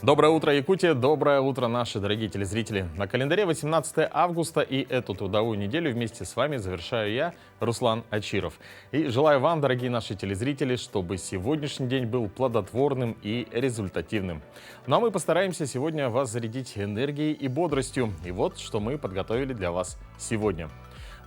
Доброе утро, Якутия! Доброе утро, наши дорогие телезрители! На календаре 18 августа, и эту трудовую неделю вместе с вами завершаю я, Руслан Ачиров. И желаю вам, дорогие наши телезрители, чтобы сегодняшний день был плодотворным и результативным. Ну а мы постараемся сегодня вас зарядить энергией и бодростью. И вот, что мы подготовили для вас сегодня.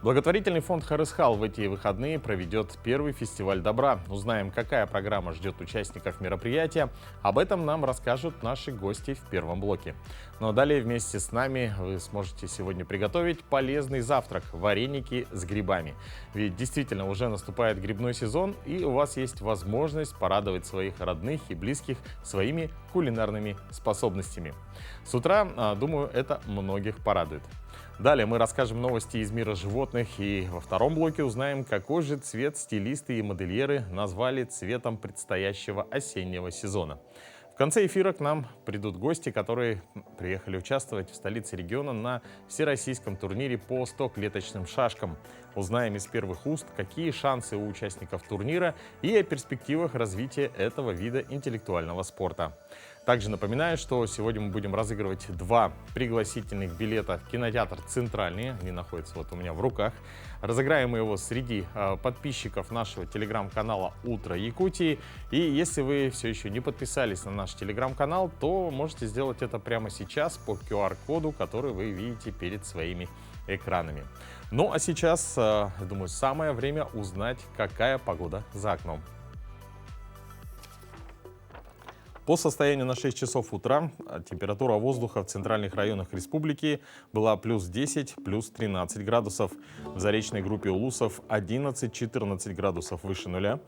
Благотворительный фонд Харысхал в эти выходные проведет первый фестиваль добра. Узнаем, какая программа ждет участников мероприятия. Об этом нам расскажут наши гости в первом блоке. Но далее вместе с нами вы сможете сегодня приготовить полезный завтрак – вареники с грибами. Ведь действительно уже наступает грибной сезон, и у вас есть возможность порадовать своих родных и близких своими кулинарными способностями. С утра, думаю, это многих порадует. Далее мы расскажем новости из мира животных, и во втором блоке узнаем, какой же цвет стилисты и модельеры назвали цветом предстоящего осеннего сезона. В конце эфира к нам придут гости, которые приехали участвовать в столице региона на всероссийском турнире по 100-клеточным шашкам. Узнаем из первых уст, какие шансы у участников турнира и о перспективах развития этого вида интеллектуального спорта. Также напоминаю, что сегодня мы будем разыгрывать 2 пригласительных билета в кинотеатр «Центральный». Они находятся вот у меня в руках. Разыграем мы его среди подписчиков нашего телеграм-канала «Утро Якутии». И если вы все еще не подписались на наш телеграм-канал, то можете сделать это прямо сейчас по QR-коду, который вы видите перед своими экранами. Ну а сейчас, я думаю, самое время узнать, какая погода за окном. По состоянию на 6 часов утра температура воздуха в центральных районах республики была плюс 10, плюс 13 градусов. В заречной группе Улусов 11-14 градусов выше нуля.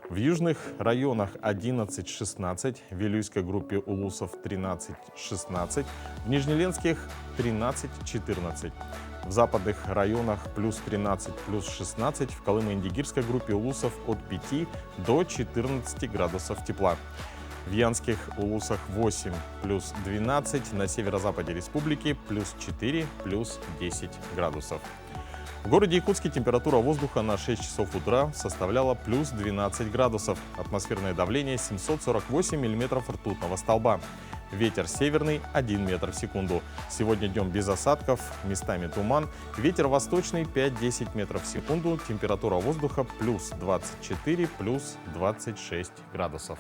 В южных районах 11-16, в Вилюйской группе Улусов 13-16, в Нижнеленских 13-14. В западных районах плюс 13, плюс 16, в Колымо-Индигирской группе Улусов от 5 до 14 градусов тепла. В Янских Улусах 8, плюс 12, на северо-западе республики плюс 4, плюс 10 градусов. В городе Якутске температура воздуха на 6 часов утра составляла плюс 12 градусов. Атмосферное давление 748 миллиметров ртутного столба. Ветер северный 1 метр в секунду. Сегодня днем без осадков, местами туман. Ветер восточный 5-10 метров в секунду. Температура воздуха плюс 24, плюс 26 градусов.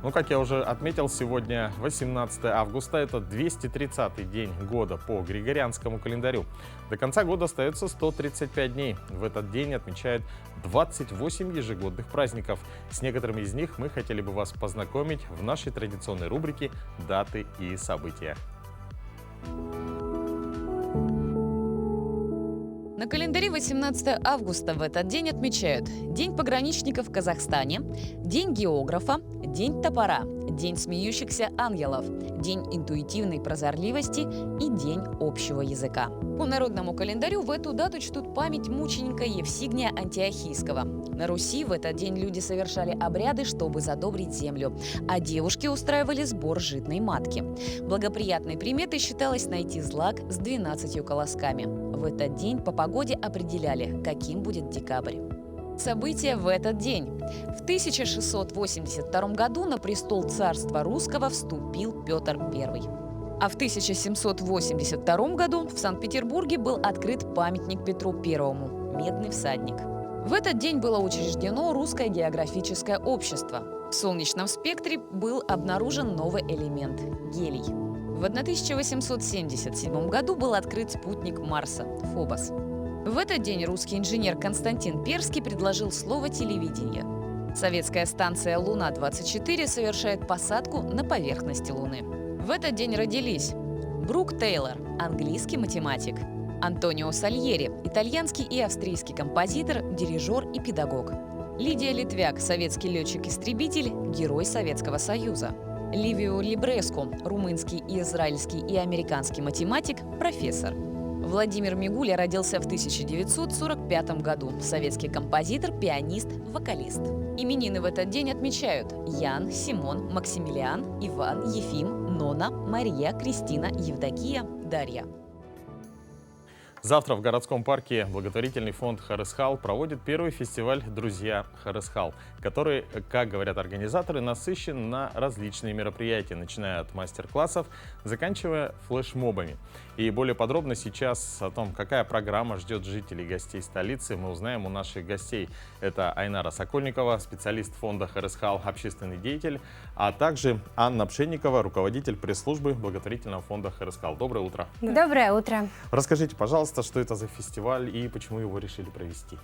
Ну, как я уже отметил, сегодня 18 августа, это 230-й день года по григорианскому календарю. До конца года остается 135 дней. В этот день отмечают 28 ежегодных праздников. С некоторыми из них мы хотели бы вас познакомить в нашей традиционной рубрике «Даты и события». На календаре 18 августа в этот день отмечают День пограничника в Казахстане, День географа, День топора, День смеющихся ангелов, День интуитивной прозорливости и День общего языка. По народному календарю в эту дату чтут память мученика Евсигния Антиохийского. На Руси в этот день люди совершали обряды, чтобы задобрить землю, а девушки устраивали сбор житной матки. Благоприятной приметой считалось найти злак с 12 колосками. В этот день по погоде определяли, каким будет декабрь. События в этот день. В 1682 году на престол царства русского вступил Петр I. А в 1782 году в Санкт-Петербурге был открыт памятник Петру I – «Медный всадник». В этот день было учреждено Русское географическое общество. В солнечном спектре был обнаружен новый элемент – гелий. В 1877 году был открыт спутник Марса – Фобос. В этот день русский инженер Константин Перский предложил слово «телевидение». Советская станция «Луна-24» совершает посадку на поверхности Луны. В этот день родились Брук Тейлор, английский математик, Антонио Сальери, итальянский и австрийский композитор, дирижер и педагог, Лидия Литвяк, советский летчик-истребитель, герой Советского Союза, Ливио Либреску, румынский, израильский и американский математик, профессор. Владимир Мигуля родился в 1945 году, советский композитор, пианист, вокалист. Именины в этот день отмечают Ян, Симон, Максимилиан, Иван, Ефим, Нона, Мария, Кристина, Евдокия, Дарья. Завтра в городском парке благотворительный фонд Харысхал проводит первый фестиваль «Друзья Харысхал», который, как говорят организаторы, насыщен на различные мероприятия, начиная от мастер-классов, заканчивая флешмобами. И более подробно сейчас о том, какая программа ждет жителей и гостей столицы, мы узнаем у наших гостей. Это Айнара Сокольникова, специалист фонда Харысхал, общественный деятель, а также Анна Пшенникова, руководитель пресс-службы благотворительного фонда Харысхал. Доброе утро. Доброе утро. Расскажите, пожалуйста, что это за фестиваль и почему его решили провести?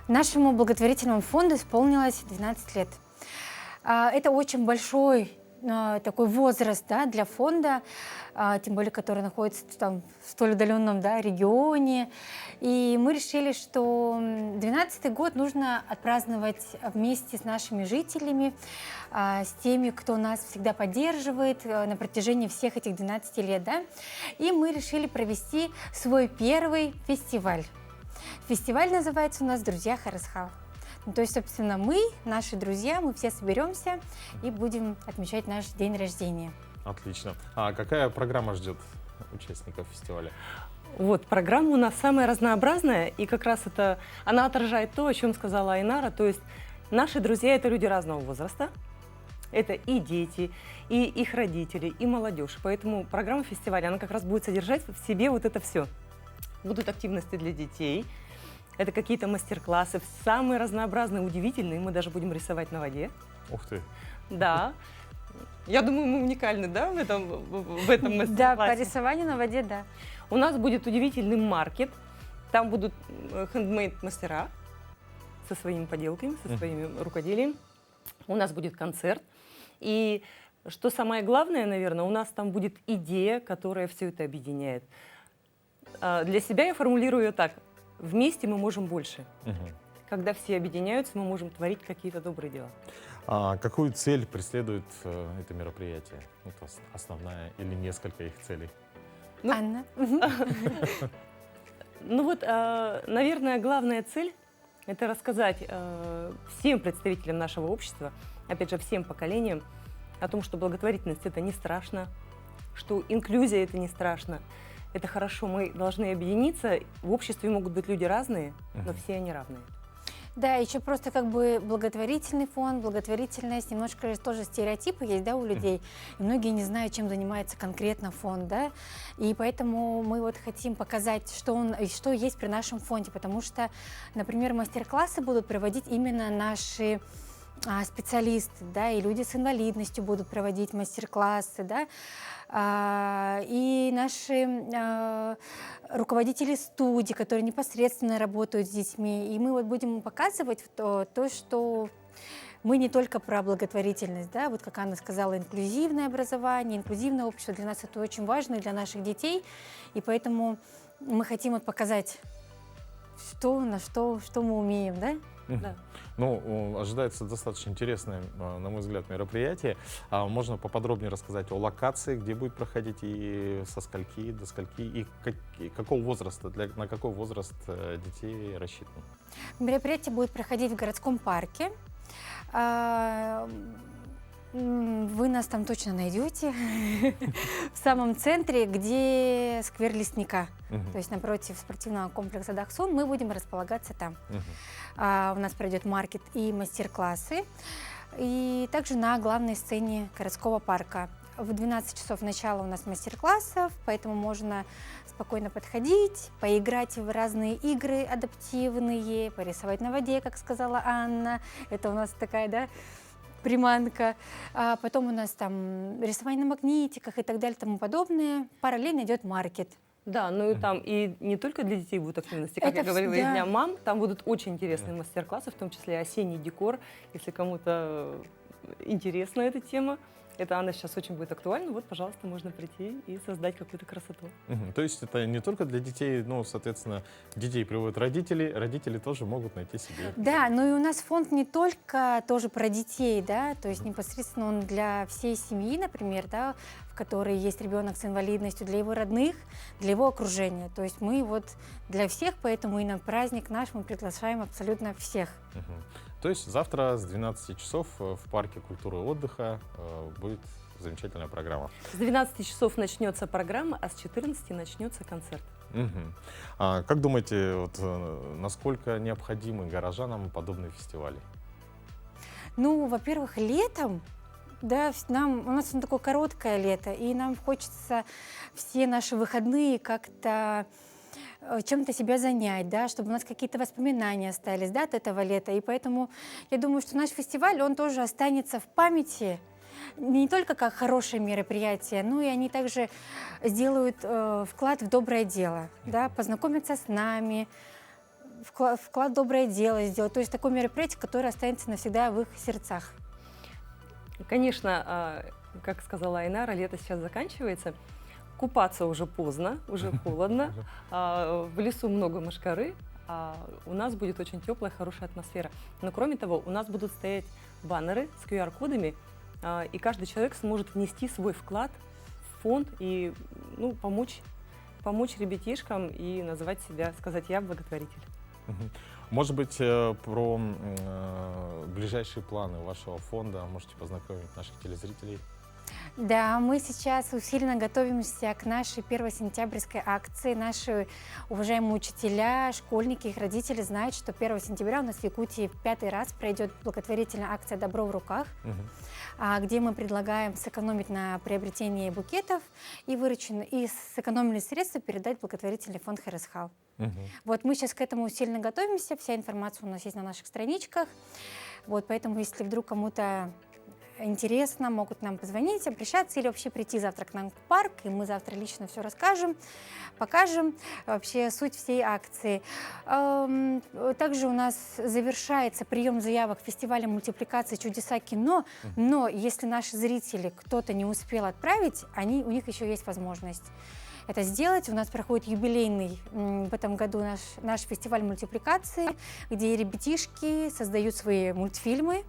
Нашему благотворительному фонду исполнилось 12 лет. Это очень большой такой возраст, да, для фонда, тем более, который находится там, в столь удаленном, да, регионе. И мы решили, что 12-й год нужно отпраздновать вместе с нашими жителями, с теми, кто нас всегда поддерживает на протяжении всех этих 12 лет. Да? И мы решили провести свой первый фестиваль. Фестиваль называется у нас «Друзья Харысхал». Ну, то есть, собственно, мы, наши друзья, мы все соберемся и будем отмечать наш день рождения. Отлично. А какая программа ждет участников фестиваля? Вот, программа у нас самая разнообразная, и как раз это, она отражает то, о чем сказала Айнара, то есть наши друзья — это люди разного возраста, это и дети, и их родители, и молодежь, поэтому программа фестиваля, она как раз будет содержать в себе вот это все. Будут активности для детей, это какие-то мастер-классы, самые разнообразные, удивительные, мы даже будем рисовать на воде. Ух ты! Да. Я думаю, мы уникальны, да, в этом мастер-классе? Да, по рисованию на воде, да. У нас будет удивительный маркет, там будут хендмейд-мастера со своими поделками, со своими рукоделием. У нас будет концерт. И что самое главное, наверное, у нас там будет идея, которая все это объединяет. Для себя я формулирую ее так. Вместе мы можем больше. Когда все объединяются, мы можем творить какие-то добрые дела. А какую цель преследует это мероприятие? Это основная или несколько их целей? Ну, Анна? Ну вот, наверное, главная цель — это рассказать всем представителям нашего общества, опять же, всем поколениям, о том, что благотворительность — это не страшно, что инклюзия — это не страшно. Это хорошо, мы должны объединиться. В обществе могут быть люди разные, но все они равные. Да, еще просто как бы благотворительный фонд, благотворительность, немножко тоже стереотипы есть, да, у людей. И многие не знают, чем занимается конкретно фонд, да. И поэтому мы вот хотим показать, что есть при нашем фонде, потому что, например, мастер-классы будут проводить именно наши специалисты, да, и люди с инвалидностью будут проводить мастер-классы, да, и наши руководители студий, которые непосредственно работают с детьми. И мы вот будем показывать то, что мы не только про благотворительность, да, вот как Анна сказала, инклюзивное образование, инклюзивное общество, для нас это очень важно, и для наших детей, и поэтому мы хотим вот показать, что мы умеем, да? Да. Ну, ожидается достаточно интересное, на мой взгляд, мероприятие. Можно поподробнее рассказать о локации, где будет проходить и со скольки до скольки, и какого возраста, на какой возраст детей рассчитано? Мероприятие будет проходить в городском парке. Вы нас там точно найдете в самом центре, где сквер Лесника. То есть напротив спортивного комплекса «Дахсон» мы будем располагаться там. У нас пройдет маркет и мастер-классы. И также на главной сцене городского парка. В 12 часов начала у нас мастер-классов, поэтому можно спокойно подходить, поиграть в разные игры адаптивные, порисовать на воде, как сказала Анна. Это у нас такая, да, приманка. Потом у нас там рисование на магнитиках и так далее, тому подобное. Параллельно идет маркет. Да, ну и там и не только для детей будут активности, как я говорила, и для мам. Там будут очень интересные мастер-классы, в том числе осенний декор. Если кому-то интересна эта тема, это Анна сейчас очень будет актуальна. Вот, пожалуйста, можно прийти и создать какую-то красоту. То есть это не только для детей, но, соответственно, детей приводят родители, родители тоже могут найти себе. Да, но и у нас фонд не только тоже про детей, да, то есть непосредственно он для всей семьи, например, да, в которой есть ребенок с инвалидностью, для его родных, для его окружения. То есть мы вот для всех, поэтому и на праздник наш мы приглашаем абсолютно всех. То есть завтра с 12 часов в парке культуры и отдыха будет замечательная программа. С 12 часов начнется программа, а с 14 начнется концерт. Мгм. А как думаете, вот, насколько необходимы горожанам подобные фестивали? Ну, во-первых, летом, да, у нас такое короткое лето, и нам хочется все наши выходные как-то чем-то себя занять, да, чтобы у нас какие-то воспоминания остались, да, от этого лета. И поэтому я думаю, что наш фестиваль, он тоже останется в памяти не только как хорошее мероприятие, но и они также сделают вклад в доброе дело, да, познакомятся с нами, вклад в доброе дело сделать. То есть такое мероприятие, которое останется навсегда в их сердцах. Конечно, как сказала Айнара, лето сейчас заканчивается. Купаться уже поздно, уже холодно. В лесу много мошкары. У нас будет очень теплая, хорошая атмосфера. Но кроме того, у нас будут стоять баннеры с QR-кодами, и каждый человек сможет внести свой вклад в фонд и помочь ребятишкам и называть себя, сказать «я благотворитель». Мгм. Может быть, про ближайшие планы вашего фонда можете познакомить наших телезрителей? Да, мы сейчас усиленно готовимся к нашей 1-сентябрьской акции. Наши уважаемые учителя, школьники, их родители знают, что 1 сентября у нас в Якутии в 5-й раз пройдет благотворительная акция «Добро в руках», где мы предлагаем сэкономить на приобретении букетов и сэкономленные средства передать в благотворительный фонд Харисхал. Вот мы сейчас к этому усиленно готовимся, вся информация у нас есть на наших страничках. Вот, поэтому, если вдруг кому-то интересно, могут нам позвонить, обращаться или вообще прийти завтра к нам в парк, и мы завтра лично все расскажем, покажем вообще суть всей акции. Также у нас завершается прием заявок фестиваля мультипликации «Чудеса кино», но если наши зрители кто-то не успел отправить, у них еще есть возможность это сделать. У нас проходит юбилейный в этом году наш фестиваль мультипликации, где ребятишки создают свои мультфильмы.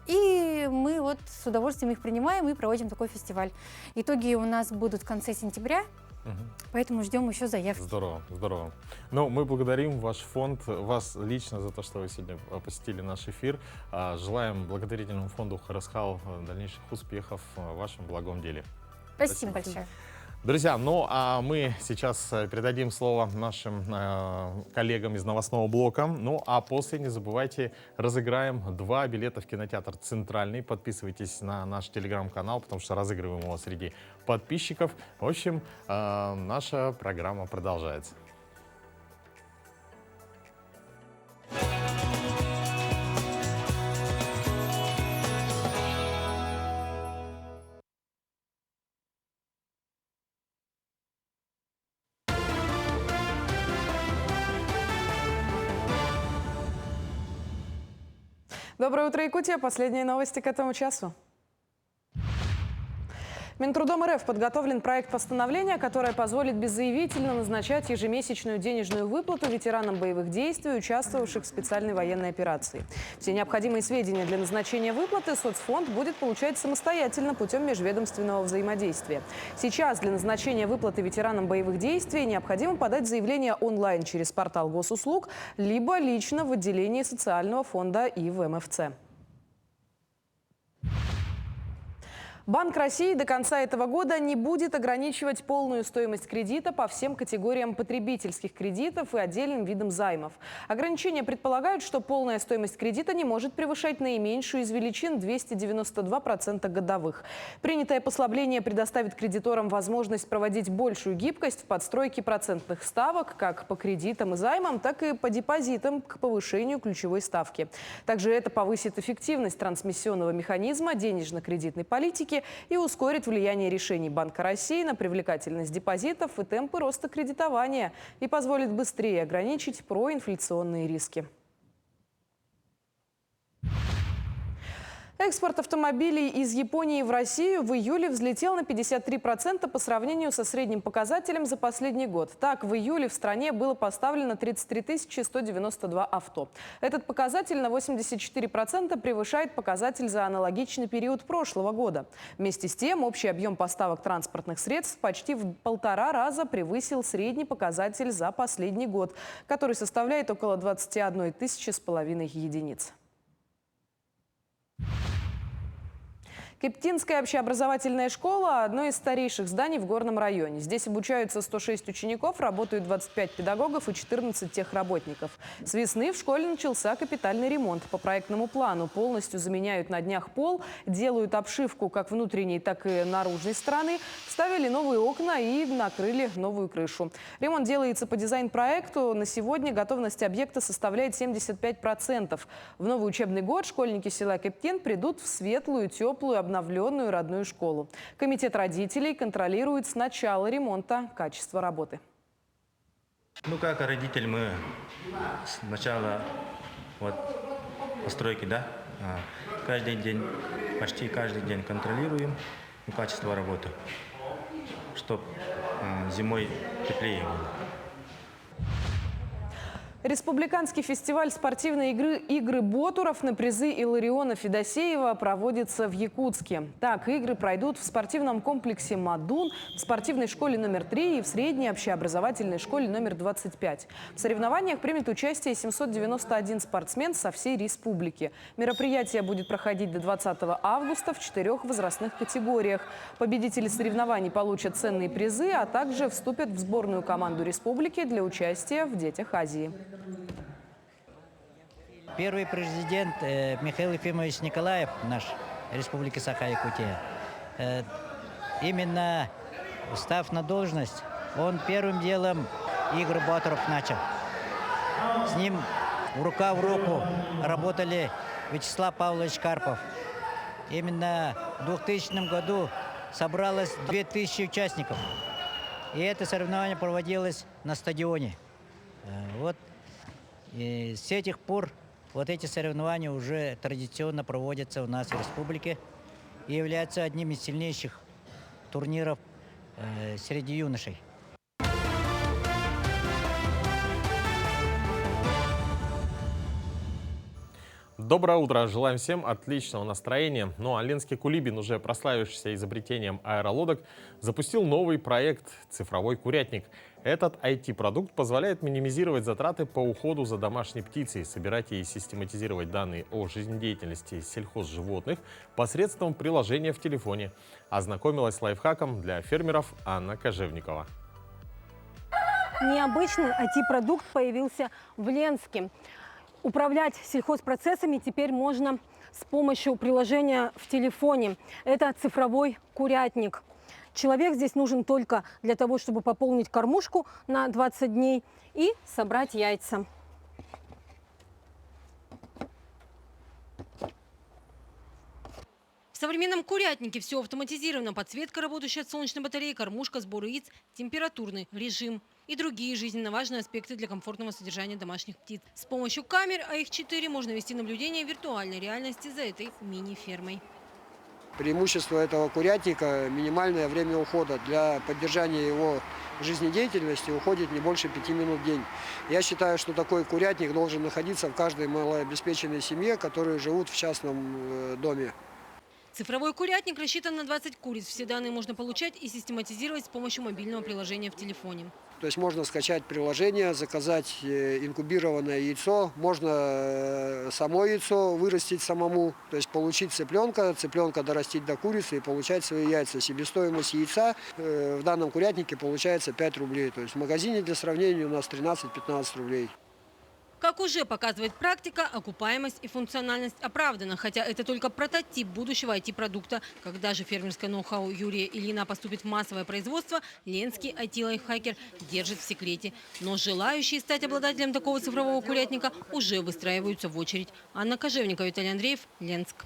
И мы вот с удовольствием их принимаем и проводим такой фестиваль. Итоги у нас будут в конце сентября, поэтому ждем еще заявки. Здорово, здорово. Ну, мы благодарим ваш фонд, вас лично за то, что вы сегодня посетили наш эфир. Желаем благотворительному фонду Харисхал дальнейших успехов в вашем благом деле. Спасибо большое. Друзья, ну а мы сейчас передадим слово нашим коллегам из новостного блока. Ну а после, не забывайте, разыграем 2 билета в кинотеатр «Центральный». Подписывайтесь на наш телеграм-канал, потому что разыгрываем его среди подписчиков. В общем, наша программа продолжается. Доброе утро, Якутия. Последние новости к этому часу. Минтрудом РФ подготовлен проект постановления, которое позволит беззаявительно назначать ежемесячную денежную выплату ветеранам боевых действий, участвовавших в специальной военной операции. Все необходимые сведения для назначения выплаты соцфонд будет получать самостоятельно путем межведомственного взаимодействия. Сейчас для назначения выплаты ветеранам боевых действий необходимо подать заявление онлайн через портал госуслуг, либо лично в отделении социального фонда и в МФЦ. Банк России до конца этого года не будет ограничивать полную стоимость кредита по всем категориям потребительских кредитов и отдельным видам займов. Ограничения предполагают, что полная стоимость кредита не может превышать наименьшую из величин 292% годовых. Принятое послабление предоставит кредиторам возможность проводить большую гибкость в подстройке процентных ставок как по кредитам и займам, так и по депозитам к повышению ключевой ставки. Также это повысит эффективность трансмиссионного механизма денежно-кредитной политики и ускорит влияние решений Банка России на привлекательность депозитов и темпы роста кредитования и позволит быстрее ограничить проинфляционные риски. Экспорт автомобилей из Японии в Россию в июле взлетел на 53% по сравнению со средним показателем за последний год. Так, в июле в стране было поставлено 33 192 авто. Этот показатель на 84% превышает показатель за аналогичный период прошлого года. Вместе с тем, общий объем поставок транспортных средств почти в 1,5 раза превысил средний показатель за последний год, который составляет около 21 500 единиц. Кептинская общеобразовательная школа – одно из старейших зданий в Горном районе. Здесь обучаются 106 учеников, работают 25 педагогов и 14 техработников. С весны в школе начался капитальный ремонт. По проектному плану полностью заменяют на днях пол, делают обшивку как внутренней, так и наружной стороны, вставили новые окна и накрыли новую крышу. Ремонт делается по дизайн-проекту. На сегодня готовность объекта составляет 75%. В новый учебный год школьники села Кептин придут в светлую, теплую, обновленную родную школу. Комитет родителей контролирует с начала ремонта качество работы. Ну, как родитель, мы сначала постройки, каждый день, почти каждый день контролируем качество работы, чтобы зимой теплее было. Республиканский фестиваль спортивной игры Ботуров на призы Иллариона Федосеева проводится в Якутске. Так, игры пройдут в спортивном комплексе «Мадун», в спортивной школе номер 3 и в средней общеобразовательной школе номер 25. В соревнованиях примет участие 791 спортсмен со всей республики. Мероприятие будет проходить до 20 августа в 4 возрастных категориях. Победители соревнований получат ценные призы, а также вступят в сборную команду республики для участия в Детях Азии. Первый президент Михаил Ефимович Николаев, наш Республики Саха-Якутия, именно став на должность, он первым делом игры Ботуров начал. С ним рука в руку работали Вячеслав Павлович Карпов. Именно в 2000 году собралось 2000 участников. И это соревнование проводилось на стадионе. И с этих пор эти соревнования уже традиционно проводятся у нас в республике и являются одним из сильнейших турниров среди юношей. Доброе утро! Желаем всем отличного настроения. Ну а Ленский Кулибин, уже прославившийся изобретением аэролодок, запустил новый проект «Цифровой курятник». Этот IT-продукт позволяет минимизировать затраты по уходу за домашней птицей, собирать и систематизировать данные о жизнедеятельности сельхозживотных посредством приложения в телефоне. Ознакомилась с лайфхаком для фермеров Анна Кожевникова. Необычный IT-продукт появился в Ленске. Управлять сельхозпроцессами теперь можно с помощью приложения в телефоне. Это цифровой курятник. Человек здесь нужен только для того, чтобы пополнить кормушку на 20 дней и собрать яйца. В современном курятнике все автоматизировано. Подсветка, работающая от солнечной батареи, кормушка, сбор яиц, температурный режим и другие жизненно важные аспекты для комфортного содержания домашних птиц. С помощью камер, а их 4, можно вести наблюдение виртуальной реальности за этой мини-фермой. Преимущество этого курятника – минимальное время ухода. Для поддержания его жизнедеятельности уходит не больше 5 минут в день. Я считаю, что такой курятник должен находиться в каждой малообеспеченной семье, которые живут в частном доме. Цифровой курятник рассчитан на 20 куриц. Все данные можно получать и систематизировать с помощью мобильного приложения в телефоне. То есть можно скачать приложение, заказать инкубированное яйцо, можно само яйцо вырастить самому, то есть получить цыпленка дорастить до курицы и получать свои яйца. Себестоимость яйца в данном курятнике получается 5 рублей. То есть в магазине для сравнения у нас 13-15 рублей. Как уже показывает практика, окупаемость и функциональность оправдана. Хотя это только прототип будущего IT-продукта. Когда же фермерское ноу-хау Юрия Ильина поступит в массовое производство, ленский IT-лайфхакер держит в секрете. Но желающие стать обладателем такого цифрового курятника уже выстраиваются в очередь. Анна Кожевникова, Виталий Андреев, Ленск.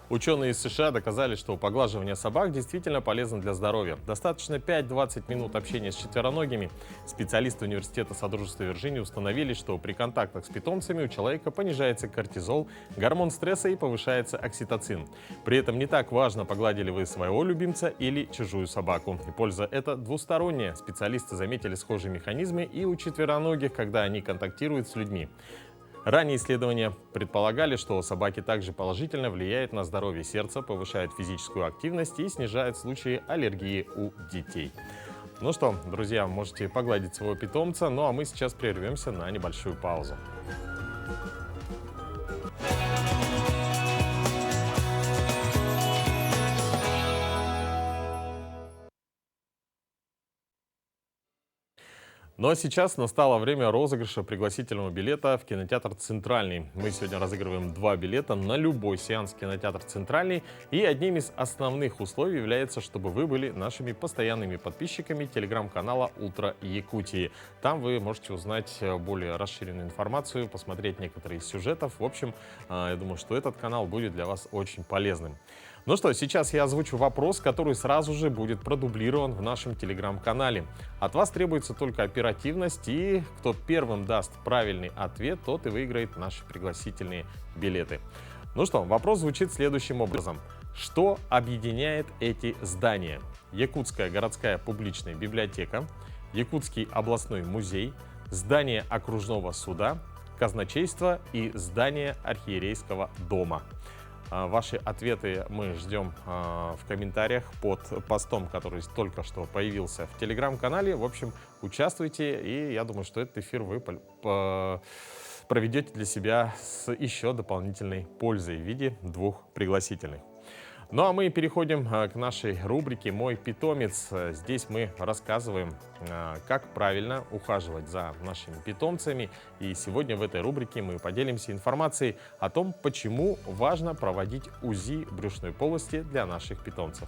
Ученые из США доказали, что поглаживание собак действительно полезно для здоровья. Достаточно 5-20 минут общения с четвероногими. Специалисты университета Содружества Вирджинии установили, что при контактах с питомцами у человека понижается кортизол, гормон стресса и повышается окситоцин. При этом не так важно, погладили вы своего любимца или чужую собаку. И польза эта двусторонняя. Специалисты заметили схожие механизмы и у четвероногих, когда они контактируют с людьми. Ранее исследования предполагали, что собаки также положительно влияют на здоровье сердца, повышают физическую активность и снижают случаи аллергии у детей. Ну что, друзья, можете погладить своего питомца, ну а мы сейчас прервемся на небольшую паузу. Ну а сейчас настало время розыгрыша пригласительного билета в кинотеатр «Центральный». Мы сегодня разыгрываем 2 билета на любой сеанс в кинотеатр «Центральный». И одним из основных условий является, чтобы вы были нашими постоянными подписчиками телеграм-канала «Утро Якутии». Там вы можете узнать более расширенную информацию, посмотреть некоторые из сюжетов. В общем, я думаю, что этот канал будет для вас очень полезным. Ну что, сейчас я озвучу вопрос, который сразу же будет продублирован в нашем телеграм-канале. От вас требуется только оперативность, и кто первым даст правильный ответ, тот и выиграет наши пригласительные билеты. Ну что, вопрос звучит следующим образом. Что объединяет эти здания? Якутская городская публичная библиотека, Якутский областной музей, здание окружного суда, казначейство и здание архиерейского дома. Ваши ответы мы ждем в комментариях под постом, который только что появился в телеграм-канале. В общем, участвуйте, и я думаю, что этот эфир вы проведете для себя с еще дополнительной пользой в виде 2 пригласительных. Ну а мы переходим к нашей рубрике «Мой питомец». Здесь мы рассказываем, как правильно ухаживать за нашими питомцами. И сегодня в этой рубрике мы поделимся информацией о том, почему важно проводить УЗИ брюшной полости для наших питомцев.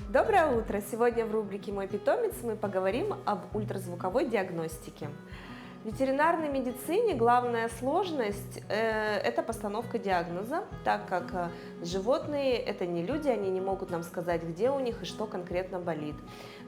Доброе утро! Сегодня в рубрике «Мой питомец» мы поговорим об ультразвуковой диагностике. В ветеринарной медицине главная сложность – это постановка диагноза, так как животные – это не люди, они не могут нам сказать, где у них и что конкретно болит.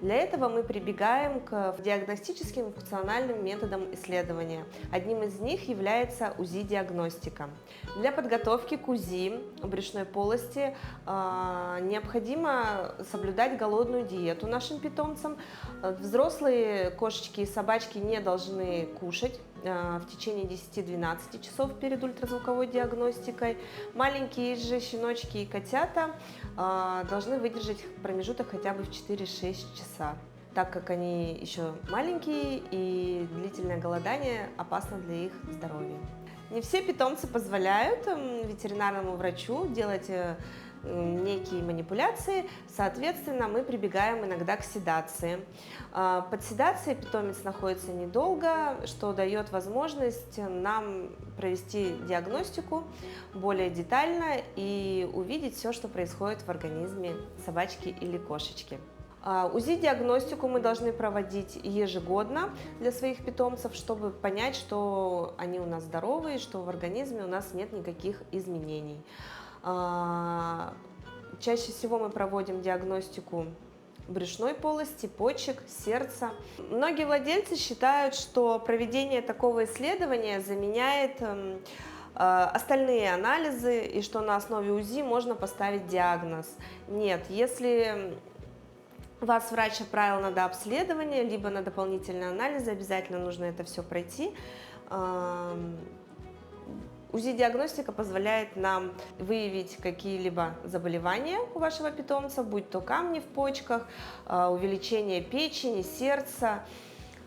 Для этого мы прибегаем к диагностическим и функциональным методам исследования. Одним из них является УЗИ-диагностика. Для подготовки к УЗИ брюшной полости необходимо соблюдать голодную диету нашим питомцам. Взрослые кошечки и собачки не должны кушать в течение 10-12 часов перед ультразвуковой диагностикой. Маленькие же щеночки и котята должны выдержать промежуток хотя бы в 4-6 часа, так как они еще маленькие и длительное голодание опасно для их здоровья. Не все питомцы позволяют ветеринарному врачу делать некие манипуляции, соответственно, мы прибегаем иногда к седации. Под седацией питомец находится недолго, что дает возможность нам провести диагностику более детально и увидеть все, что происходит в организме собачки или кошечки. УЗИ-диагностику мы должны проводить ежегодно для своих питомцев, чтобы понять, что они у нас здоровые, что в организме у нас нет никаких изменений. Чаще всего мы проводим диагностику брюшной полости, почек, сердца. Многие владельцы считают, что проведение такого исследования заменяет остальные анализы и что на основе УЗИ можно поставить диагноз. Нет, если вас врач отправил на дообследование, либо на дополнительные анализы, обязательно нужно это все пройти. УЗИ-диагностика позволяет нам выявить какие-либо заболевания у вашего питомца, будь то камни в почках, увеличение печени, сердца,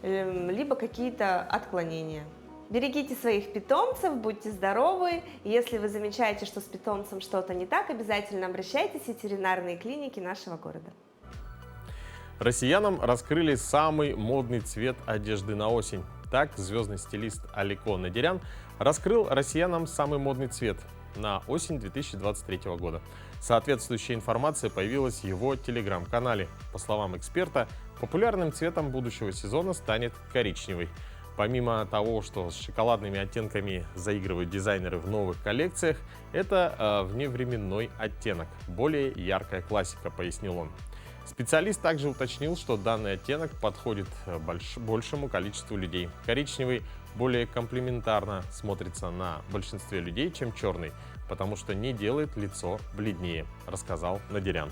либо какие-то отклонения. Берегите своих питомцев, будьте здоровы. Если вы замечаете, что с питомцем что-то не так, обязательно обращайтесь в ветеринарные клиники нашего города. Россиянам раскрыли самый модный цвет одежды на осень. Так, звездный стилист Алико Надирян раскрыл россиянам самый модный цвет на осень 2023 года. Соответствующая информация появилась в его телеграм-канале. По словам эксперта, популярным цветом будущего сезона станет коричневый. Помимо того, что с шоколадными оттенками заигрывают дизайнеры в новых коллекциях, это вневременной оттенок, более яркая классика, пояснил он. Специалист также уточнил, что данный оттенок подходит большему количеству людей. Коричневый более комплементарно смотрится на большинстве людей, чем черный, потому что не делает лицо бледнее, рассказал Надирян.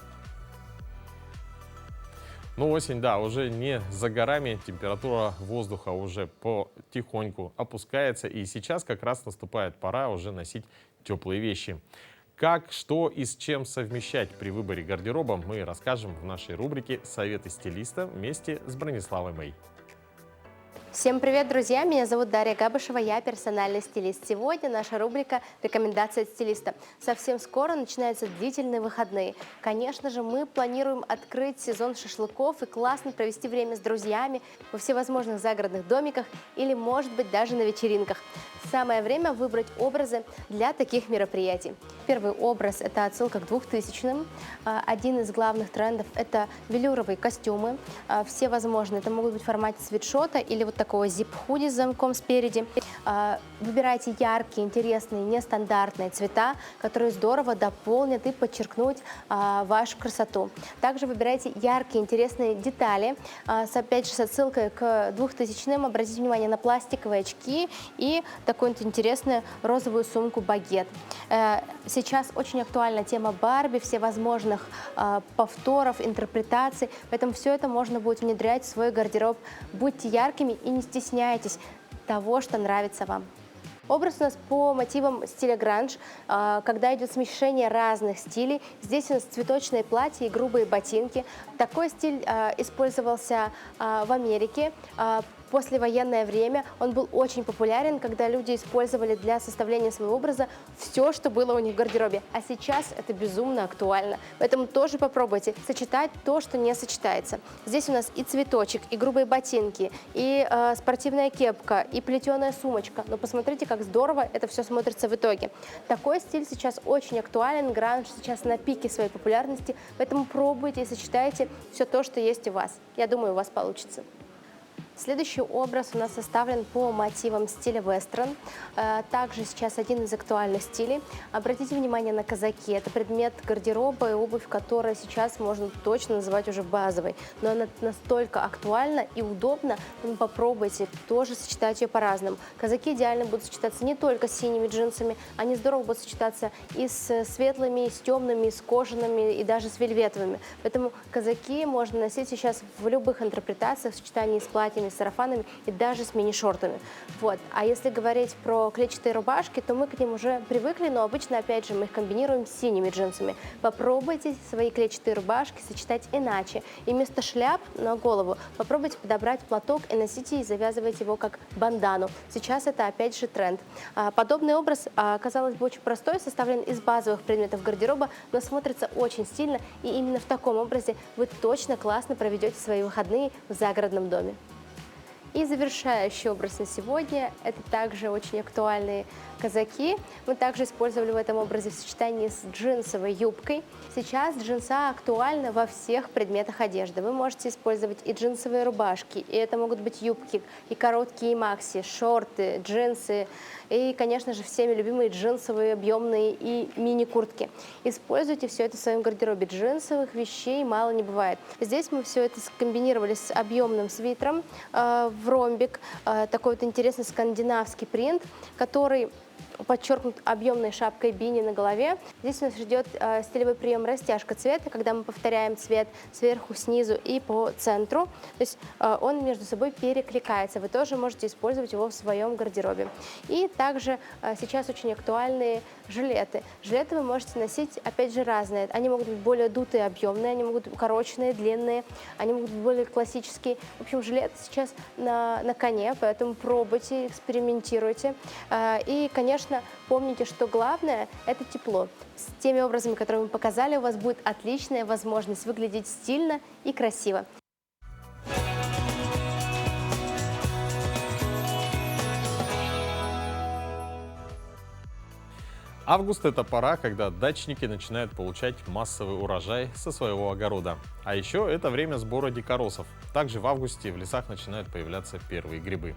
Ну, осень, да, уже не за горами, температура воздуха уже потихоньку опускается, и сейчас как раз наступает пора уже носить теплые вещи. Как, что и с чем совмещать при выборе гардероба, мы расскажем в нашей рубрике «Советы стилиста» вместе с Брониславой Мэй. Всем привет, друзья! Меня зовут Дарья Габышева, я персональный стилист. Сегодня наша рубрика «Рекомендации от стилиста». Совсем скоро начинаются длительные выходные. Конечно же, мы планируем открыть сезон шашлыков и классно провести время с друзьями во всевозможных загородных домиках или, может быть, даже на вечеринках. Самое время выбрать образы для таких мероприятий. Первый образ – это отсылка к 2000-м. Один из главных трендов – это велюровые костюмы. Все возможные. Это могут быть в формате свитшота или вот такого зип-худи с замком спереди. Выбирайте яркие, интересные, нестандартные цвета, которые здорово дополнят и подчеркнут вашу красоту. Также выбирайте яркие, интересные детали. Опять же, с отсылкой к 2000-м. Обратите внимание на пластиковые очки и такую интересную розовую сумку-багет. Сейчас очень актуальна тема Барби, всевозможных повторов, интерпретаций, поэтому все это можно будет внедрять в свой гардероб. Будьте яркими и не стесняйтесь того, что нравится вам. Образ у нас по мотивам стиля гранж, когда идет смешение разных стилей. Здесь у нас цветочные платья и грубые ботинки. Такой стиль использовался в Америке. Послевоенное время он был очень популярен, когда люди использовали для составления своего образа все, что было у них в гардеробе. А сейчас это безумно актуально. Поэтому тоже попробуйте сочетать то, что не сочетается. Здесь у нас и цветочек, и грубые ботинки, и спортивная кепка, и плетеная сумочка. Но посмотрите, как здорово это все смотрится в итоге. Такой стиль сейчас очень актуален, гранж сейчас на пике своей популярности, поэтому пробуйте и сочетайте все то, что есть у вас. Я думаю, у вас получится. Следующий образ у нас составлен по мотивам стиля вестерн. Также сейчас один из актуальных стилей. Обратите внимание на казаки. Это предмет гардероба и обувь, которая сейчас можно точно называть уже базовой. Но она настолько актуальна и удобна, что попробуйте тоже сочетать ее по-разному. Казаки идеально будут сочетаться не только с синими джинсами, они здорово будут сочетаться и с светлыми, и с темными, и с кожаными, и даже с вельветовыми. Поэтому казаки можно носить сейчас в любых интерпретациях в сочетании с платьями, с сарафанами и даже с мини-шортами. Вот. А если говорить про клетчатые рубашки, то мы к ним уже привыкли, но обычно, опять же, мы их комбинируем с синими джинсами. Попробуйте свои клетчатые рубашки сочетать иначе. И вместо шляп на голову попробуйте подобрать платок и носите и завязывайте его как бандану. Сейчас это, опять же, тренд. Подобный образ, казалось бы, очень простой, составлен из базовых предметов гардероба, но смотрится очень стильно, и именно в таком образе вы точно классно проведете свои выходные в загородном доме. И завершающий образ на сегодня – это также очень актуальные казаки. Мы также использовали в этом образе в сочетании с джинсовой юбкой. Сейчас джинса актуальна во всех предметах одежды. Вы можете использовать и джинсовые рубашки, и это могут быть юбки, и короткие, и макси, шорты, джинсы, и, конечно же, всеми любимые джинсовые, объемные и мини-куртки. Используйте все это в своем гардеробе. Джинсовых вещей мало не бывает. Здесь мы все это скомбинировали с объемным свитером в ромбик, такой вот интересный скандинавский принт, который подчеркнут объемной шапкой бини на голове. Здесь у нас ждет стилевой прием растяжка цвета, когда мы повторяем цвет сверху, снизу и по центру. То есть он между собой перекликается. Вы тоже можете использовать его в своем гардеробе. И также сейчас очень актуальные жилеты. Жилеты вы можете носить, опять же, разные. Они могут быть более дутые, объемные, они могут быть укороченные, длинные, они могут быть более классические. В общем, жилет сейчас на коне, поэтому пробуйте, экспериментируйте. И, конечно, помните, что главное – это тепло. С теми образами, которые мы показали, у вас будет отличная возможность выглядеть стильно и красиво. Август – это пора, когда дачники начинают получать массовый урожай со своего огорода. А еще это время сбора дикоросов. Также в августе в лесах начинают появляться первые грибы.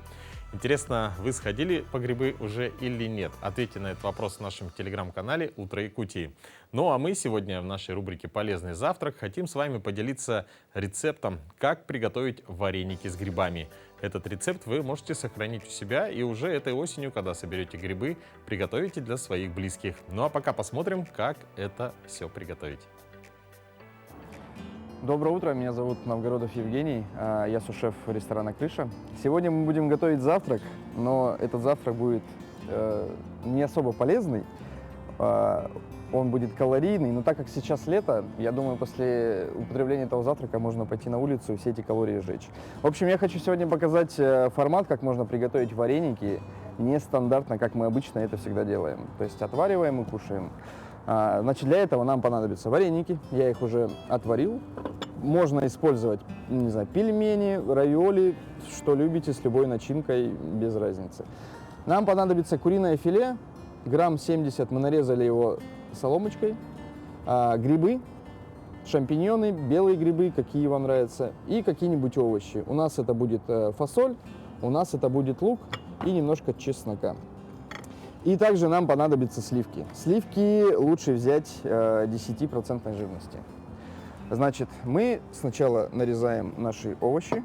Интересно, вы сходили по грибы уже или нет? Ответьте на этот вопрос в нашем телеграм-канале «Утро Якутии». Ну а мы сегодня в нашей рубрике «Полезный завтрак» хотим с вами поделиться рецептом, как приготовить вареники с грибами. Этот рецепт вы можете сохранить у себя и уже этой осенью, когда соберете грибы, приготовите для своих близких. Ну а пока посмотрим, как это все приготовить. Доброе утро, меня зовут Новгородов Евгений, я су-шеф ресторана «Крыша». Сегодня мы будем готовить завтрак, но этот завтрак будет не особо полезный. он будет калорийный, но так как сейчас лето, я думаю, после употребления этого завтрака можно пойти на улицу и все эти калории сжечь. В общем, я хочу сегодня показать формат, как можно приготовить вареники нестандартно, как мы обычно это всегда делаем. То есть отвариваем и кушаем. Значит, для этого нам понадобятся вареники, я их уже отварил. Можно использовать, не знаю, пельмени, равиоли, что любите, с любой начинкой, без разницы. Нам понадобится куриное филе, грамм 70, мы нарезали его соломочкой, грибы, шампиньоны, белые грибы, какие вам нравятся, и какие-нибудь овощи. У нас это будет фасоль, у нас это будет лук и немножко чеснока. И также нам понадобятся сливки. Сливки лучше взять 10% жирности. Значит, мы сначала нарезаем наши овощи,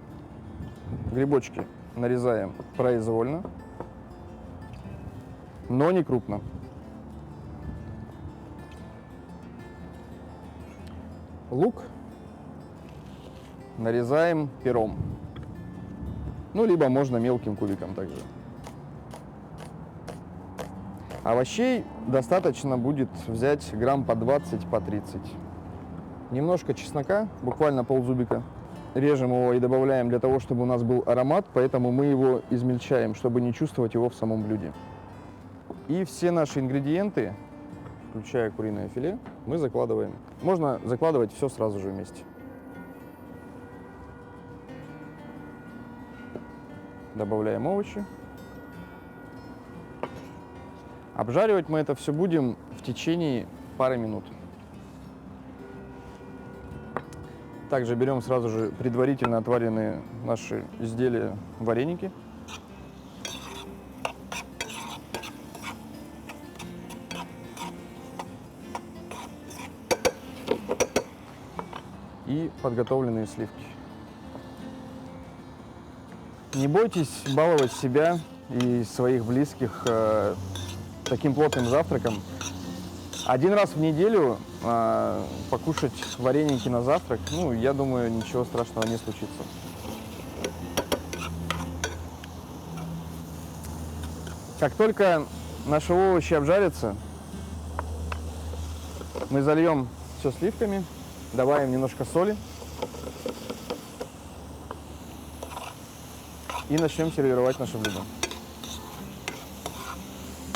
грибочки нарезаем произвольно, но не крупно. Лук нарезаем пером, ну, либо можно мелким кубиком также. Овощей достаточно будет взять грамм по 20, по 30. Немножко чеснока, буквально ползубика. Режем его и добавляем для того, чтобы у нас был аромат, поэтому мы его измельчаем, чтобы не чувствовать его в самом блюде. И все наши ингредиенты, включая куриное филе, мы закладываем. Можно закладывать все сразу же вместе. Добавляем овощи. Обжаривать мы это все будем в течение пары минут. Также берем сразу же предварительно отваренные наши изделия, вареники. И подготовленные сливки. Не бойтесь баловать себя и своих близких таким плотным завтраком. Один раз в неделю покушать вареники на завтрак, ну, я думаю, ничего страшного не случится. Как только наши овощи обжарятся, мы зальем все сливками, добавим немножко соли и начнем сервировать наше блюдо.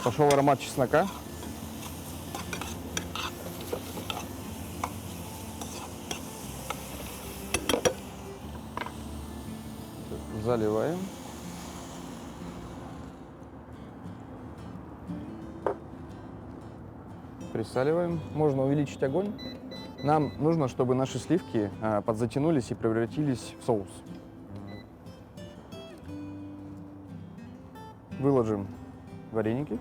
Пошел аромат чеснока. Заливаем. Присаливаем. Можно увеличить огонь. Нам нужно, чтобы наши сливки подзатянулись и превратились в соус. Выложим вареники.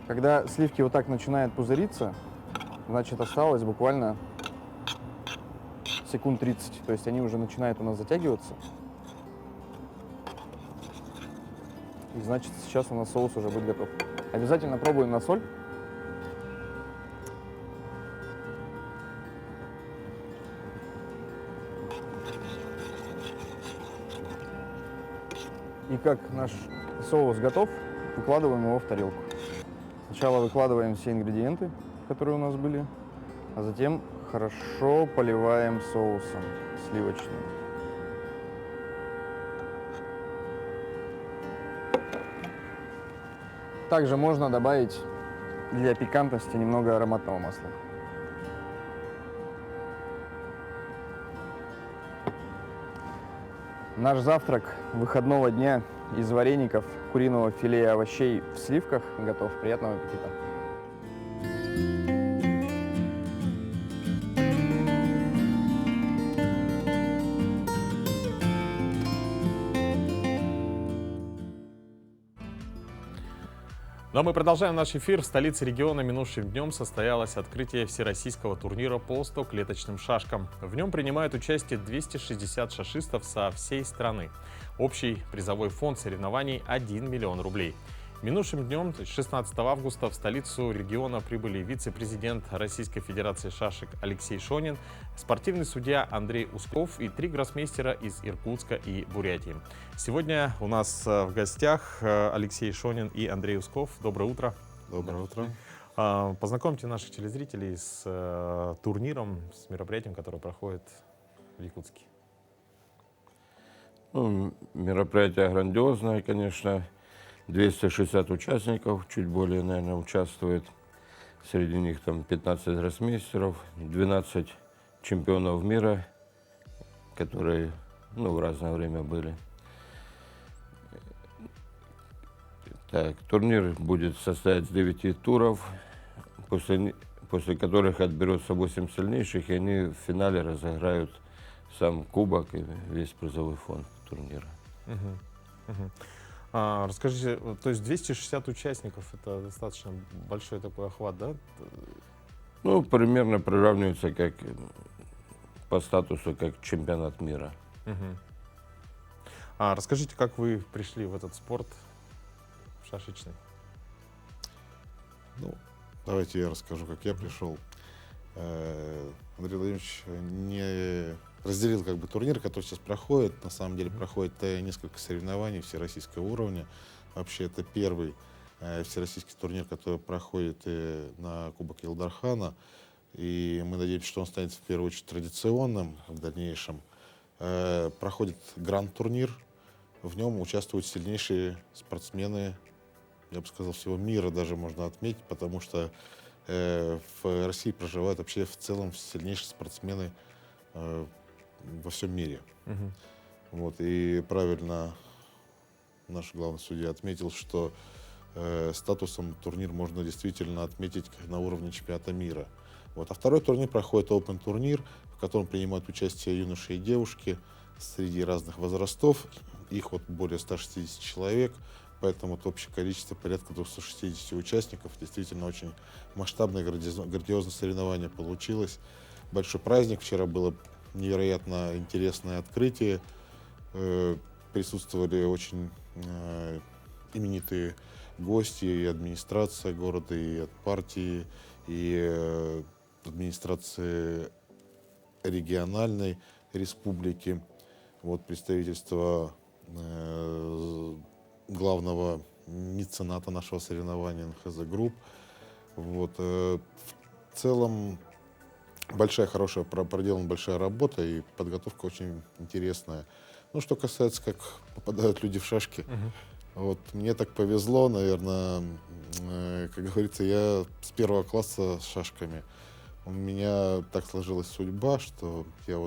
Когда сливки вот так начинают пузыриться, значит, осталось буквально секунд 30. То есть они уже начинают у нас затягиваться. И значит, сейчас у нас соус уже будет готов. Обязательно пробуем на соль. И как наш соус готов, выкладываем его в тарелку. Сначала выкладываем все ингредиенты, которые у нас были, а затем хорошо поливаем соусом сливочным. Также можно добавить для пикантности немного ароматного масла. Наш завтрак выходного дня из вареников, куриного филе и овощей в сливках готов. Приятного аппетита! Ну а мы продолжаем наш эфир. В столице региона минувшим днем состоялось открытие всероссийского турнира по 100-клеточным шашкам. В нем принимают участие 260 шашистов со всей страны. Общий призовой фонд соревнований 1 миллион рублей. Минувшим днем, то есть 16 августа, в столицу региона прибыли вице-президент Российской Федерации шашек Алексей Шонин, спортивный судья Андрей Усков и 3 гроссмейстера из Иркутска и Бурятии. Сегодня у нас в гостях Алексей Шонин и Андрей Усков. Доброе утро. Доброе утро. Познакомьте наших телезрителей с турниром, с мероприятием, которое проходит в Якутске. Ну, мероприятие грандиозное, конечно. 260 участников, чуть более, наверное, участвует. Среди них там 15 гроссмейстеров, 12 чемпионов мира, которые в разное время были. Так, турнир будет состоять из 9 туров, после которых отберется 8 сильнейших, и они в финале разыграют сам кубок и весь призовой фонд турнира. Расскажите, то есть 260 участников, это достаточно большой такой охват, да? Ну, примерно приравнивается как по статусу, как чемпионат мира. Расскажите, как вы пришли в этот спорт шашечный? Ну, давайте я расскажу, как я пришел. Андрей Владимирович не разделил турнир, который сейчас проходит. На самом деле проходит несколько соревнований всероссийского уровня. Вообще это первый всероссийский турнир, который проходит на Кубок Илдархана. И мы надеемся, что он станет в первую очередь традиционным в дальнейшем. Проходит гранд-турнир. В нем участвуют сильнейшие спортсмены, я бы сказал, всего мира даже можно отметить, потому что в России проживают вообще в целом сильнейшие спортсмены во всем мире. И правильно наш главный судья отметил, что статусом турнир можно действительно отметить на уровне чемпионата мира. А второй турнир проходит Open турнир, в котором принимают участие юноши и девушки среди разных возрастов. Их более 160 человек, поэтому общее количество порядка 260 участников. Действительно очень масштабное, грандиозное соревнование получилось. Большой праздник. Вчера было невероятно интересное открытие. Присутствовали очень именитые гости, и администрация города, и от партии, и администрации региональной республики. Представительство главного мецената нашего соревнования НХЗ Групп. В целом хорошая проделана большая работа, и подготовка очень интересная. Что касается, как попадают люди в шашки, мне так повезло, наверное, как говорится, я с 1 класса с шашками. У меня так сложилась судьба, что я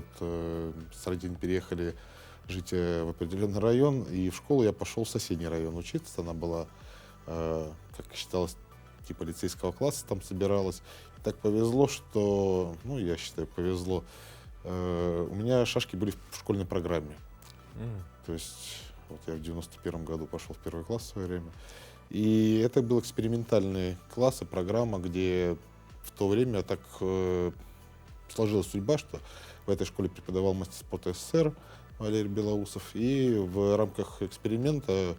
с родителями переехали жить в определенный район, и в школу я пошел в соседний район учиться. Она была, как считалось, типа лицейского класса, там собиралась. И так повезло, что, я считаю, повезло. У меня шашки были в школьной программе. То есть я в 91 году пошел в 1 класс в свое время. И это был экспериментальный класс и программа, где в то время так сложилась судьба, что в этой школе преподавал мастер спорта СССР Валерий Белоусов. И в рамках эксперимента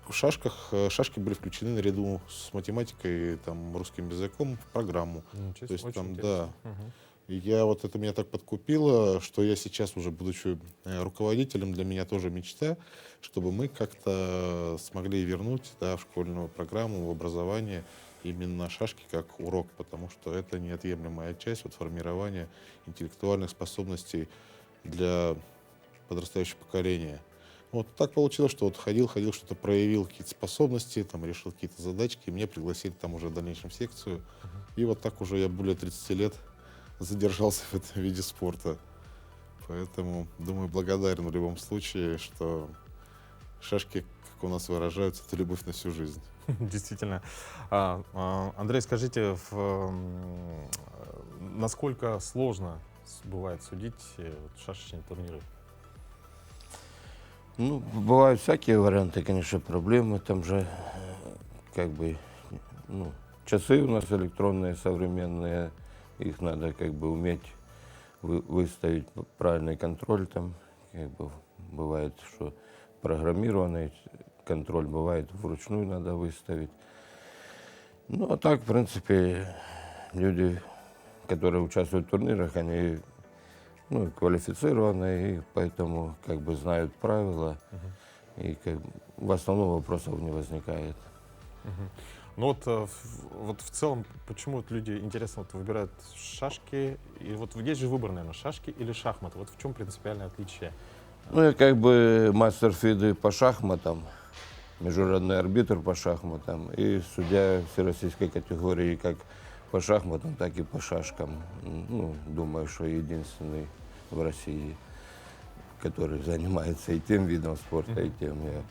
в шашки были включены наряду с математикой, русским языком в программу. То есть И это меня так подкупило, что я сейчас, уже будучи руководителем, для меня тоже мечта, чтобы мы как-то смогли вернуть в школьную программу, в образование именно шашки как урок, потому что это неотъемлемая часть формирования интеллектуальных способностей для подрастающего поколения. Так получилось, что ходил, что-то проявил какие-то способности, решил какие-то задачки, и меня пригласили уже в дальнейшем в секцию. И так уже я более 30 лет задержался в этом виде спорта. Поэтому, думаю, благодарен в любом случае, что шашки, как у нас выражаются, это любовь на всю жизнь. Действительно. Андрей, скажите, насколько сложно бывает судить шашечные турниры? Бывают всякие варианты, конечно, проблемы. Там же часы у нас электронные, современные. Их надо уметь выставить правильный контроль. Бывает, что программированный контроль бывает, вручную надо выставить. Ну, а так, в принципе, люди, которые участвуют в турнирах, они квалифицированные, и поэтому как бы знают правила, и в основном вопросов не возникает. Ну вот в целом, почему вот люди, интересно, вот выбирают шашки, и вот есть же выбор, наверное, шашки или шахматы, вот в чем принципиальное отличие? Ну, я как бы мастер ФИДы по шахматам, международный арбитр по шахматам и судья всероссийской категории как по шахматам, так и по шашкам. Ну, думаю, что единственный в России, который занимается и тем видом спорта, и тем я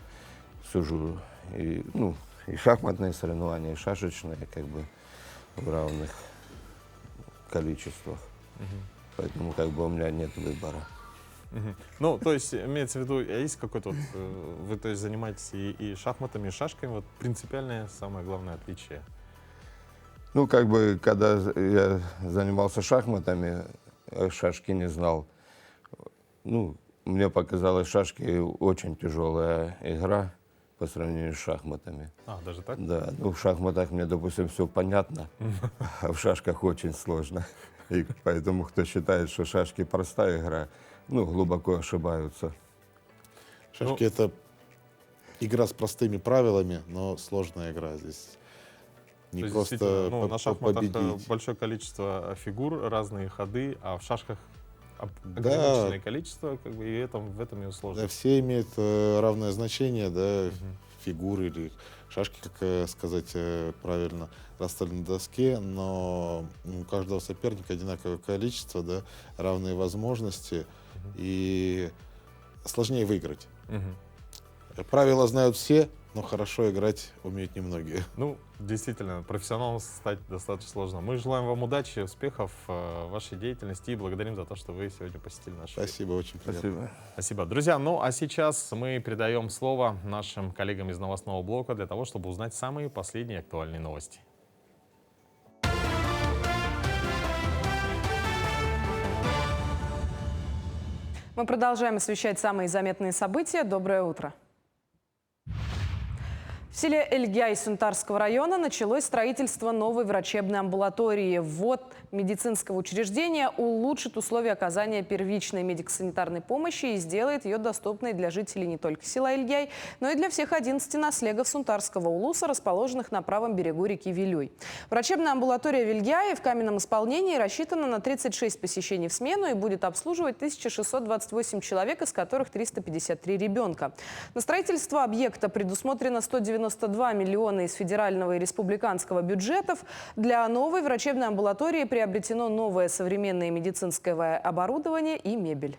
сужу. И шахматные соревнования, и шашечные, как бы в равных количествах. Поэтому как бы у меня нет выбора. Ну, то есть, имеется в виду, есть какой-то вот, вы то есть занимаетесь и шахматами, и шашками, вот принципиальное самое главное отличие? Ну, как бы, когда я занимался шахматами, шашки не знал. Ну, мне показалось, шашки очень тяжелая игра по сравнению с шахматами. А, даже так? Да, ну в шахматах мне, допустим, все понятно, а в шашках очень сложно. И поэтому, кто считает, что шашки простая игра, глубоко ошибаются. Шашки — это игра с простыми правилами, но сложная игра. Здесь не просто на шахматах победить. большое количество фигур, разные ходы, а в шашках ограниченное количество, как бы, и в этом и сложность. Да, все имеют равное значение, да, фигуры или шашки, как сказать правильно, расставлены на доске, но у каждого соперника одинаковое количество, да, равные возможности, и сложнее выиграть. Правила знают все, но хорошо играть умеют немногие. Ну, действительно, профессионалом стать достаточно сложно. Мы желаем вам удачи, успехов в вашей деятельности и благодарим за то, что вы сегодня посетили наш эфир. Спасибо, очень приятно. Спасибо. Друзья, ну а сейчас мы передаем слово нашим коллегам из новостного блока для того, чтобы узнать самые последние актуальные новости. Мы продолжаем освещать самые заметные события. Доброе утро. В селе Эльгяй Сунтарского района началось строительство новой врачебной амбулатории. Ввод медицинского учреждения улучшит условия оказания первичной медико-санитарной помощи и сделает ее доступной для жителей не только села Эльгяй, но и для всех 11 наслегов Сунтарского улуса, расположенных на правом берегу реки Вилюй. Врачебная амбулатория в Эльгяе в каменном исполнении рассчитана на 36 посещений в смену и будет обслуживать 1628 человек, из которых 353 ребенка. На строительство объекта предусмотрено 192 миллиона из федерального и республиканского бюджетов. Для новой врачебной амбулатории приобретено новое современное медицинское оборудование и мебель.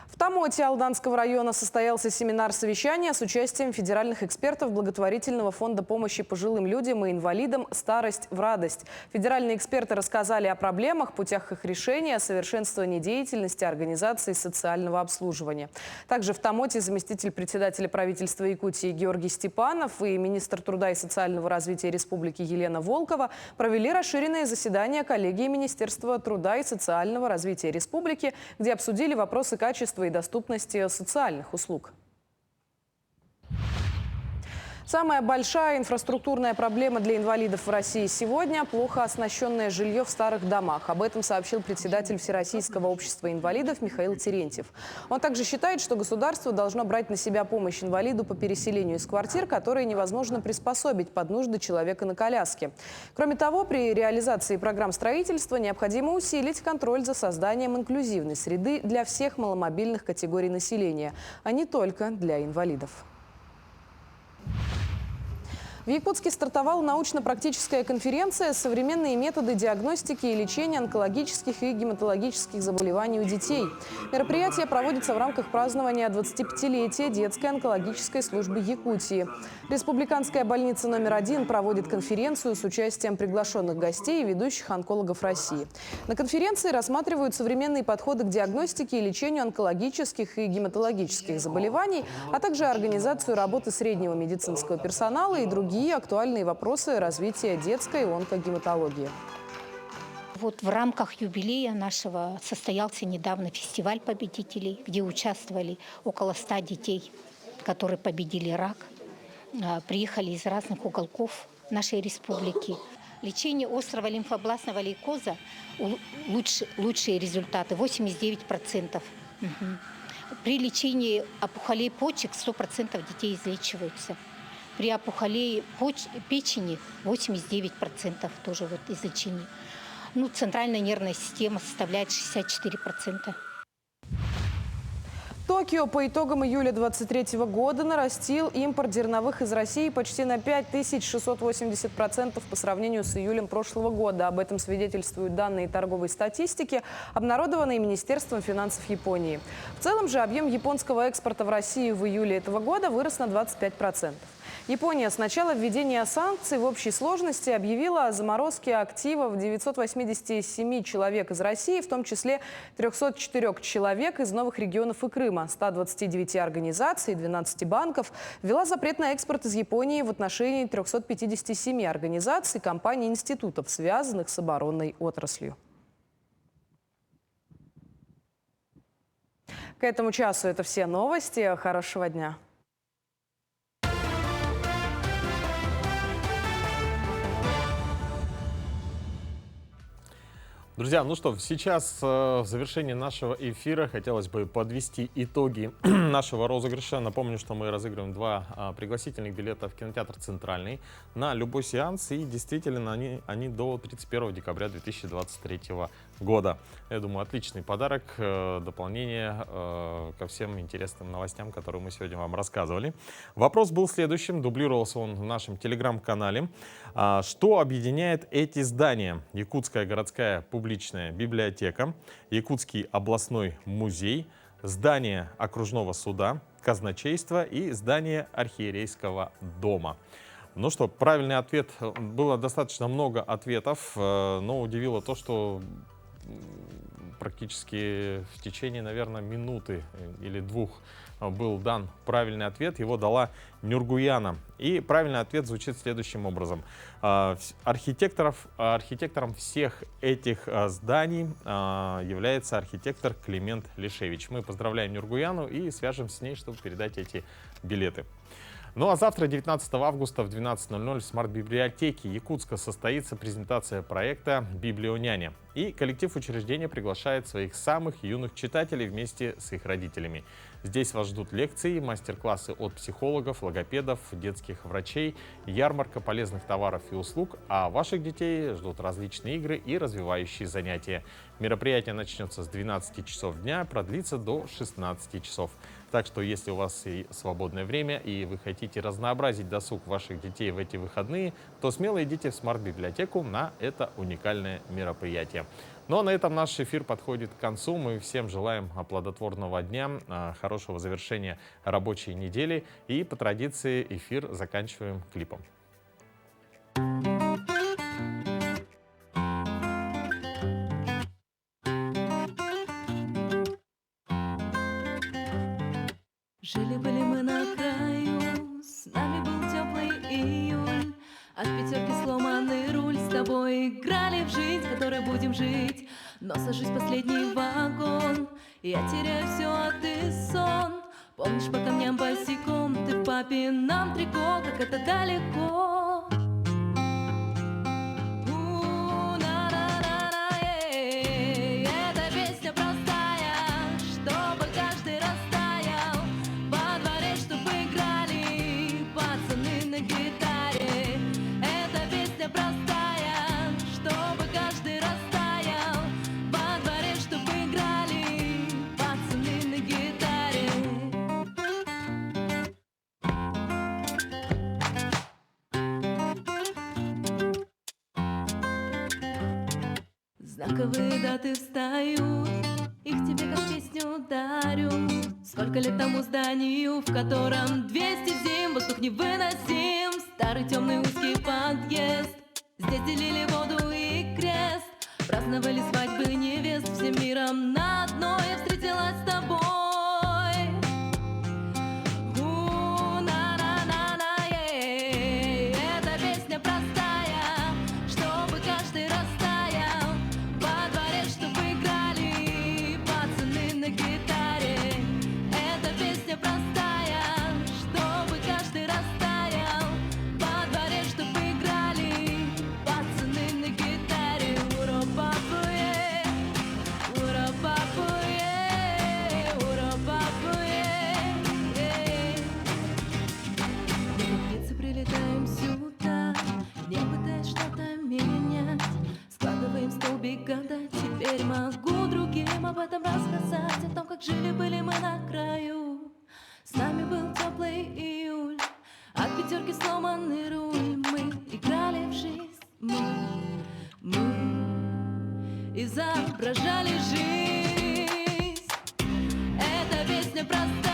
В Тамоте Алданского района состоялся семинар-совещание с участием федеральных экспертов благотворительного фонда помощи пожилым людям и инвалидам «Старость в радость». Федеральные эксперты рассказали о проблемах, путях их решения, совершенствовании деятельности организации социального обслуживания. Также в Тамоте заместитель председателя правительства Якутии Георгий Степанов и министр труда и социального развития республики Елена Волкова провели расширенное заседание коллегии Министерства труда и социального развития республики, где обсудили вопросы качества и доступности социальных услуг. Самая большая инфраструктурная проблема для инвалидов в России сегодня – плохо оснащенное жилье в старых домах. Об этом сообщил председатель Всероссийского общества инвалидов Михаил Терентьев. Он также считает, что государство должно брать на себя помощь инвалиду по переселению из квартир, которые невозможно приспособить под нужды человека на коляске. Кроме того, при реализации программ строительства необходимо усилить контроль за созданием инклюзивной среды для всех маломобильных категорий населения, а не только для инвалидов. В Якутске стартовала научно-практическая конференция «Современные методы диагностики и лечения онкологических и гематологических заболеваний у детей». Мероприятие проводится в рамках празднования 25-летия детской онкологической службы Якутии. Республиканская больница номер 1 проводит конференцию с участием приглашенных гостей и ведущих онкологов России. На конференции рассматривают современные подходы к диагностике и лечению онкологических и гематологических заболеваний, а также организацию работы среднего медицинского персонала и другие актуальные вопросы развития детской онкогематологии. вот в рамках юбилея нашего состоялся недавно фестиваль победителей, где участвовали около 100 детей, которые победили рак, приехали из разных уголков нашей республики. Лечение острого лимфобластного лейкоза, лучшие результаты, 89%. При лечении опухолей почек 100% детей излечиваются. При опухолей печени 89% тоже вот излечение. Ну, центральная нервная система составляет 64%. Токио по итогам июля 2023 года нарастил импорт зерновых из России почти на 5680% по сравнению с июлем прошлого года. Об этом свидетельствуют данные торговой статистики, обнародованные Министерством финансов Японии. В целом же объем японского экспорта в Россию в июле этого года вырос на 25%. Япония с начала введения санкций в общей сложности объявила о заморозке активов 987 человек из России, в том числе 304 человек из новых регионов и Крыма, 129 организаций, 12 банков, ввела запрет на экспорт из Японии в отношении 357 организаций, компаний и институтов, связанных с оборонной отраслью. К этому часу это все новости. Хорошего дня. Друзья, ну что, сейчас в завершении нашего эфира хотелось бы подвести итоги нашего розыгрыша. Напомню, что мы разыгрываем 2 пригласительных билета в кинотеатр «Центральный» на любой сеанс. И действительно, они до 31 декабря 2023 года. Я думаю, отличный подарок, дополнение ко всем интересным новостям, которые мы сегодня вам рассказывали. Вопрос был следующим, дублировался он в нашем телеграм-канале. Что объединяет эти здания? Якутская городская публичная библиотека, Якутский областной музей, здание окружного суда, казначейство и здание архиерейского дома. Ну что, правильный ответ. Было достаточно много ответов, но удивило то, что практически в течение, наверное, минуты или 2 был дан правильный ответ. Его дала Нюргуяна. И правильный ответ звучит следующим образом. Архитектором всех этих зданий является архитектор Климент Лишевич. Мы поздравляем Нюргуяну и свяжемся с ней, чтобы передать эти билеты. Ну а завтра, 19 августа в 12:00 в смарт-библиотеке Якутска состоится презентация проекта «Библионяня». И коллектив учреждения приглашает своих самых юных читателей вместе с их родителями. Здесь вас ждут лекции, мастер-классы от психологов, логопедов, детских врачей, ярмарка полезных товаров и услуг, а ваших детей ждут различные игры и развивающие занятия. Мероприятие начнется с 12 часов дня, продлится до 16 часов. Так что, если у вас и свободное время, и вы хотите разнообразить досуг ваших детей в эти выходные, то смело идите в смарт-библиотеку на это уникальное мероприятие. Ну а на этом наш эфир подходит к концу. Мы всем желаем плодотворного дня, хорошего завершения рабочей недели. И по традиции эфир заканчиваем клипом. Жили-были мы на краю, с нами был теплый июль. От 5 сломанный руль, с тобой играли в жизнь, которой будем жить. Но сажусь в последний вагон, я теряю все, а ты сон. Помнишь, по камням босиком, ты в папином трико, как это далеко. Знаковые даты встают, их тебе как песню дарю. Сколько лет тому зданию, в котором 200 зим, воздух невыносим. Старый темный узкий подъезд, здесь делили воду и крест. Праздновали свадьбы невест, всем миром на одной я встретилась с тобой. Эта песня простая, чтобы каждый растаял теперь могу другим об этом рассказать, о том, как жили-были мы на краю. С нами был теплый июль, от пятерки сломанный руль. Мы играли в жизнь, мы изображали жизнь. Эта песня простая.